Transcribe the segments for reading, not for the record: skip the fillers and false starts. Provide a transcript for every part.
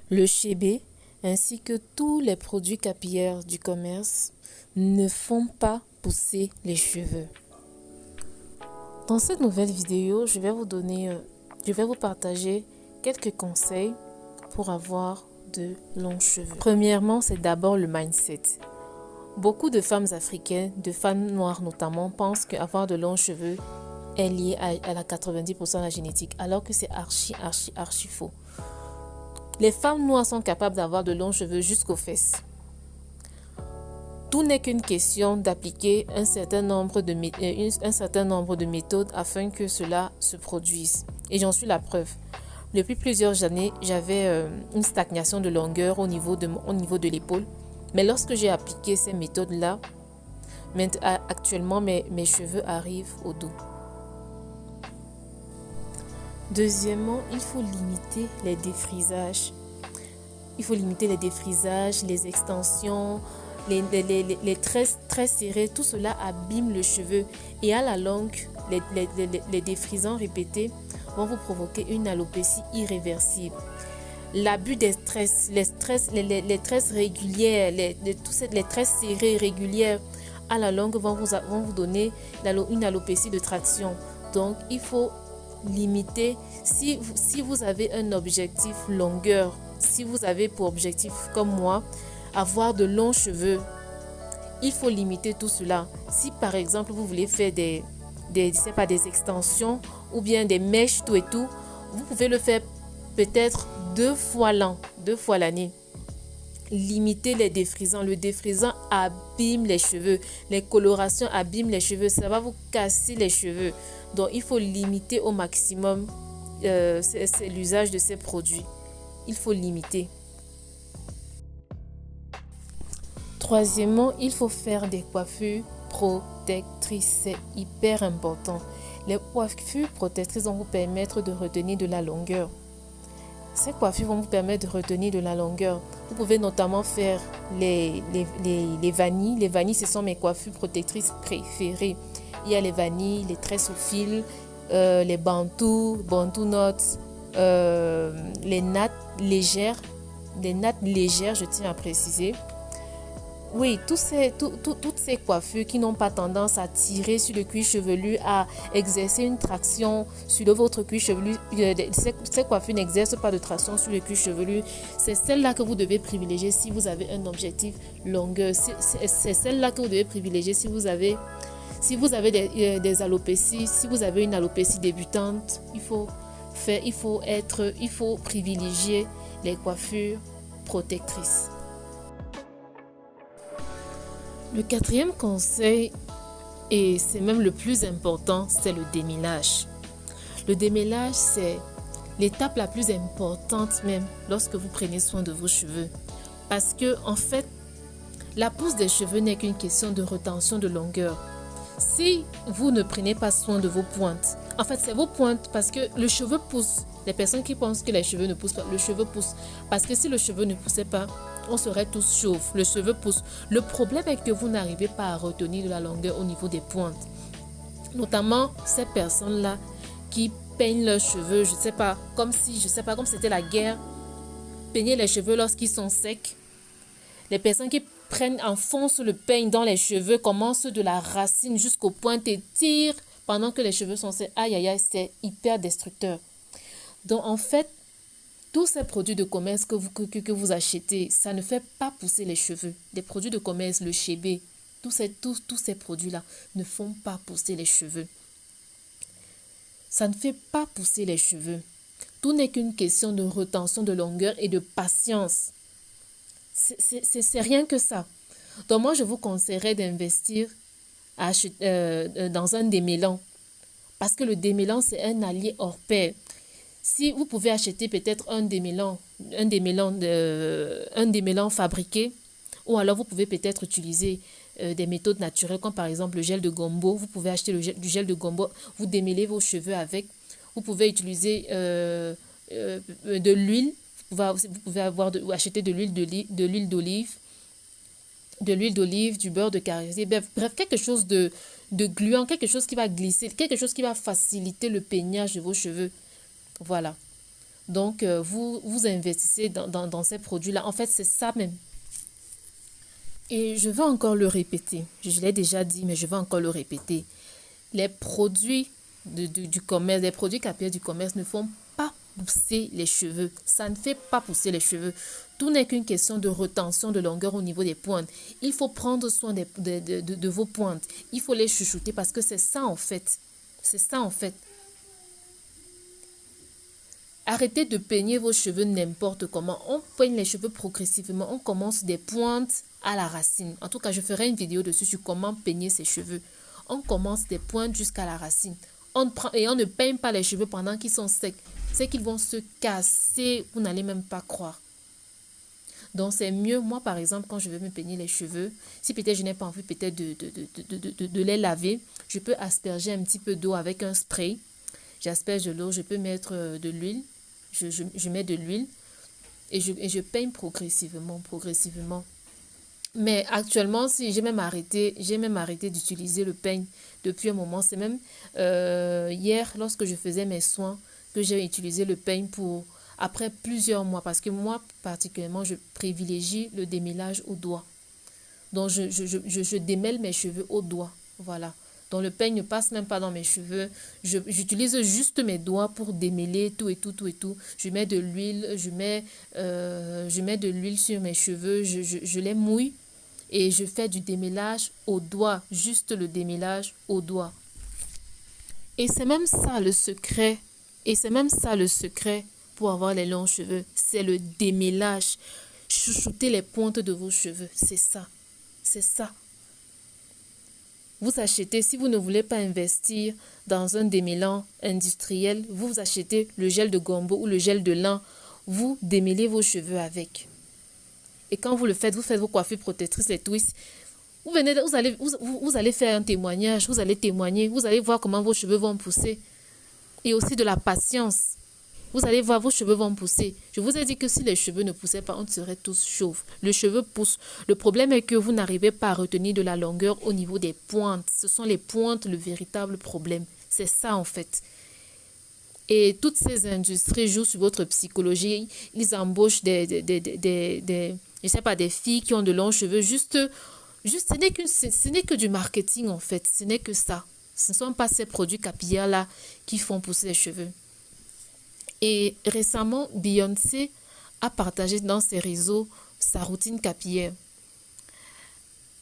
Le chébé, ainsi que tous les produits capillaires du commerce, ne font pas pousser les cheveux. Dans cette nouvelle vidéo, je vais vous partager quelques conseils pour avoir de longs cheveux. Premièrement, c'est d'abord le mindset. Beaucoup de femmes africaines, de femmes noires notamment, pensent qu'avoir de longs cheveux est lié à la 90% de la génétique, alors que c'est archi faux. Les femmes noires sont capables d'avoir de longs cheveux jusqu'aux fesses. Tout n'est qu'une question d'appliquer un certain nombre de méthodes afin que cela se produise. Et j'en suis la preuve. Depuis plusieurs années, j'avais une stagnation de longueur au niveau de l'épaule. Mais lorsque j'ai appliqué ces méthodes-là, actuellement, mes cheveux arrivent au dos. Deuxièmement, il faut limiter les défrisages. Les extensions, les tresses très serrées, tout cela abîme le cheveu. Et à la longue, les défrisants répétés vont vous provoquer une alopécie irréversible. L'abus des tresses, les tresses régulières, les tresses serrées régulières, à la longue vont vous donner une alopécie de traction. Donc, il faut limiter. Si vous avez un objectif longueur, si vous avez pour objectif, comme moi, avoir de longs cheveux, il faut limiter tout cela. Si par exemple vous voulez faire des extensions ou bien des mèches, tout et tout, vous pouvez le faire peut-être 2 fois l'année. Limitez les défrisants. Le défrisant abîme les cheveux. Les colorations abîment les cheveux. Ça va vous casser les cheveux. Donc, il faut limiter au maximum l'usage de ces produits. Il faut limiter. Troisièmement, il faut faire des coiffures protectrices. C'est hyper important. Les coiffures protectrices vont vous permettre de retenir de la longueur. Ces coiffures vont vous permettre de retenir de la longueur. Vous pouvez notamment faire les vanilles. Les vanilles, ce sont mes coiffures protectrices préférées. Il y a les vanilles, les tresses au fil, les bantu knots, les nattes légères. Les nattes légères, je tiens à préciser. Oui, toutes ces coiffures qui n'ont pas tendance à tirer sur le cuir chevelu, à exercer une traction sur votre cuir chevelu, ces coiffures n'exercent pas de traction sur le cuir chevelu. C'est celle-là que vous devez privilégier si vous avez un objectif longueur. C'est celle-là que vous devez privilégier si vous avez des alopécies, si vous avez une alopécie débutante. Il faut privilégier les coiffures protectrices. Le quatrième conseil, et c'est même le plus important, c'est le démêlage. Le démêlage, c'est l'étape la plus importante même lorsque vous prenez soin de vos cheveux. Parce que, en fait, la pousse des cheveux n'est qu'une question de retention de longueur. Si vous ne prenez pas soin de vos pointes, en fait, c'est vos pointes parce que le cheveu pousse. Les personnes qui pensent que les cheveux ne poussent pas, le cheveu pousse. Parce que si le cheveu ne poussait pas, on serait tous chauves. Le cheveu pousse. Le problème est que vous n'arrivez pas à retenir de la longueur au niveau des pointes. Notamment ces personnes-là qui peignent leurs cheveux, je sais pas, comme c'était la guerre. Peigner les cheveux lorsqu'ils sont secs. Les personnes qui enfoncent le peigne dans les cheveux, commencent de la racine jusqu'aux pointes et tirent pendant que les cheveux sont secs. Aïe, aïe, aïe, c'est hyper destructeur. Donc, en fait, tous ces produits de commerce que vous achetez, ça ne fait pas pousser les cheveux. Les produits de commerce, le chébé, tous ces produits-là ne font pas pousser les cheveux. Ça ne fait pas pousser les cheveux. Tout n'est qu'une question de retention de longueur et de patience. C'est rien que ça. Donc moi, je vous conseillerais d'investir dans un démêlant. Parce que le démêlant, c'est un allié hors pair. Si vous pouvez acheter peut-être un démêlant fabriqué, ou alors vous pouvez peut-être utiliser des méthodes naturelles, comme par exemple le gel de gombo. Vous pouvez acheter du gel de gombo, vous démêlez vos cheveux avec. Vous pouvez utiliser de l'huile. Vous pouvez acheter de l'huile d'olive, du beurre de karité, bref, quelque chose de gluant, quelque chose qui va glisser, quelque chose qui va faciliter le peignage de vos cheveux. Voilà. Donc, vous investissez dans ces produits-là. En fait, c'est ça même. Et je vais encore le répéter. Je l'ai déjà dit, mais je vais encore le répéter. Les produits du commerce, les produits capillaires du commerce ne font pas pousser les cheveux. Ça ne fait pas pousser les cheveux. Tout n'est qu'une question de retention de longueur au niveau des pointes. Il faut prendre soin de vos pointes. Il faut les chouchouter parce que c'est ça en fait. C'est ça en fait. Arrêtez de peigner vos cheveux n'importe comment. On peigne les cheveux progressivement. On commence des pointes à la racine. En tout cas, je ferai une vidéo dessus sur comment peigner ses cheveux. On commence des pointes jusqu'à la racine. On ne peigne pas les cheveux pendant qu'ils sont secs. C'est qu'ils vont se casser. Vous n'allez même pas croire. Donc, c'est mieux, moi, par exemple, quand je vais me peigner les cheveux, si peut-être je n'ai pas envie peut-être de les laver, je peux asperger un petit peu d'eau avec un spray. J'asperge de l'eau, je peux mettre de l'huile. Je mets de l'huile et je peigne progressivement. Mais actuellement, si j'ai même arrêté d'utiliser le peigne depuis un moment. C'est même hier, lorsque je faisais mes soins, que j'ai utilisé le peigne après plusieurs mois. Parce que moi, particulièrement, je privilégie le démêlage au doigt. Donc, je démêle mes cheveux au doigt. Voilà. Donc, le peigne ne passe même pas dans mes cheveux. J'utilise juste mes doigts pour démêler tout et tout. Je mets de l'huile, je mets de l'huile sur mes cheveux. Je les mouille et je fais du démêlage au doigt. Juste le démêlage au doigt. Et c'est même ça le secret. Pour avoir les longs cheveux. C'est le démêlage. Chouchouter les pointes de vos cheveux. C'est ça. C'est ça. Vous achetez, si vous ne voulez pas investir dans un démêlant industriel, vous achetez le gel de gombo ou le gel de lin. Vous démêlez vos cheveux avec. Et quand vous le faites, vous faites vos coiffures protectrices, les twists. Vous allez faire un témoignage, vous allez témoigner, vous allez voir comment vos cheveux vont pousser. Et aussi de la patience. Vous allez voir, vos cheveux vont pousser. Je vous ai dit que si les cheveux ne poussaient pas, on serait tous chauves. Le cheveu pousse. Le problème est que vous n'arrivez pas à retenir de la longueur au niveau des pointes. Ce sont les pointes le véritable problème. C'est ça en fait. Et toutes ces industries jouent sur votre psychologie. Ils embauchent des filles qui ont de longs cheveux. Ce n'est que du marketing en fait. Ce n'est que ça. Ce ne sont pas ces produits capillaires-là qui font pousser les cheveux. Et récemment, Beyoncé a partagé dans ses réseaux sa routine capillaire.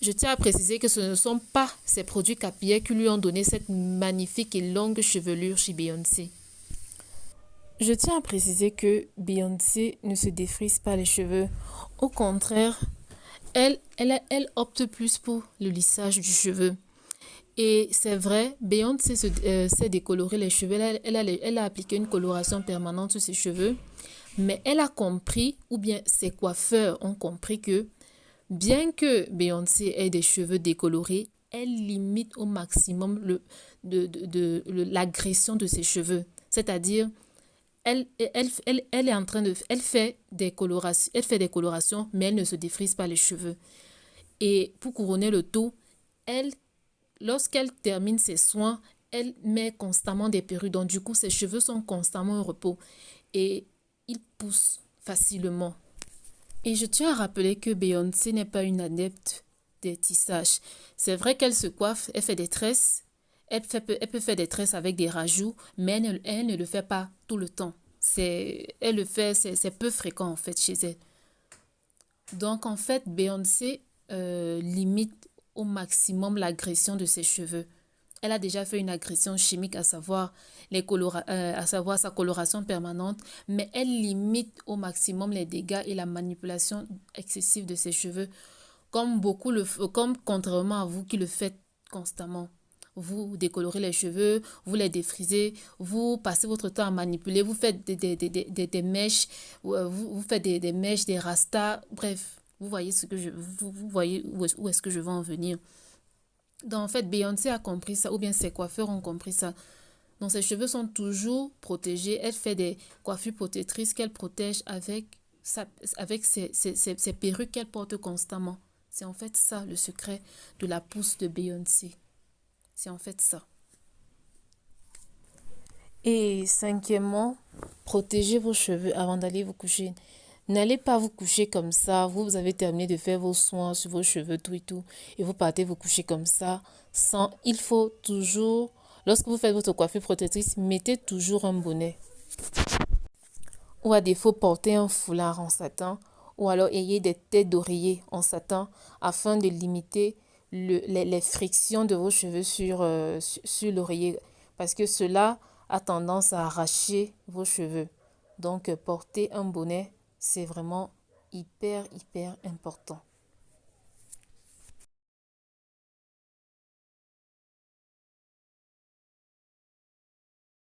Je tiens à préciser que ce ne sont pas ces produits capillaires qui lui ont donné cette magnifique et longue chevelure chez Beyoncé. Je tiens à préciser que Beyoncé ne se défrise pas les cheveux. Au contraire, elle opte plus pour le lissage du cheveu. Et c'est vrai, Beyoncé s'est décoloré les cheveux. Elle a appliqué une coloration permanente sur ses cheveux. Mais elle a compris, ou bien ses coiffeurs ont compris que bien que Beyoncé ait des cheveux décolorés, elle limite au maximum l'agression de ses cheveux. C'est-à-dire, elle est en train elle fait des colorations, mais elle ne se défrise pas les cheveux. Et pour couronner le tout, lorsqu'elle termine ses soins, elle met constamment des perruques. Donc, du coup, ses cheveux sont constamment au repos. Et ils poussent facilement. Et je tiens à rappeler que Beyoncé n'est pas une adepte des tissages. C'est vrai qu'elle se coiffe, elle fait des tresses. Elle peut faire des tresses avec des rajouts, mais elle ne le fait pas tout le temps. C'est peu fréquent en fait chez elle. Donc, en fait, Beyoncé limite au maximum l'agression de ses cheveux. Elle a déjà fait une agression chimique, à savoir sa coloration permanente, mais elle limite au maximum les dégâts et la manipulation excessive de ses cheveux, comme contrairement à vous qui le faites constamment. Vous décolorez les cheveux, vous les défrisez, vous passez votre temps à manipuler, vous faites des mèches, vous faites des mèches, des rastas, bref. Vous voyez vous voyez où est-ce que je veux en venir. Donc, en fait, Beyoncé a compris ça, ou bien ses coiffeurs ont compris ça. Donc, ses cheveux sont toujours protégés. Elle fait des coiffures protectrices qu'elle protège avec ses perruques qu'elle porte constamment. C'est en fait ça, le secret de la pousse de Beyoncé. C'est en fait ça. Et cinquièmement, protégez vos cheveux avant d'aller vous coucher. N'allez pas vous coucher comme ça. Vous avez terminé de faire vos soins sur vos cheveux, tout et tout. Et vous partez vous coucher comme ça. Sans, il faut toujours, lorsque vous faites votre coiffure protectrice, mettez toujours un bonnet. Ou à défaut, portez un foulard en satin. Ou alors ayez des têtes d'oreiller en satin afin de limiter les frictions de vos cheveux sur l'oreiller. Parce que cela a tendance à arracher vos cheveux. Donc, porter un bonnet, c'est vraiment hyper, hyper important.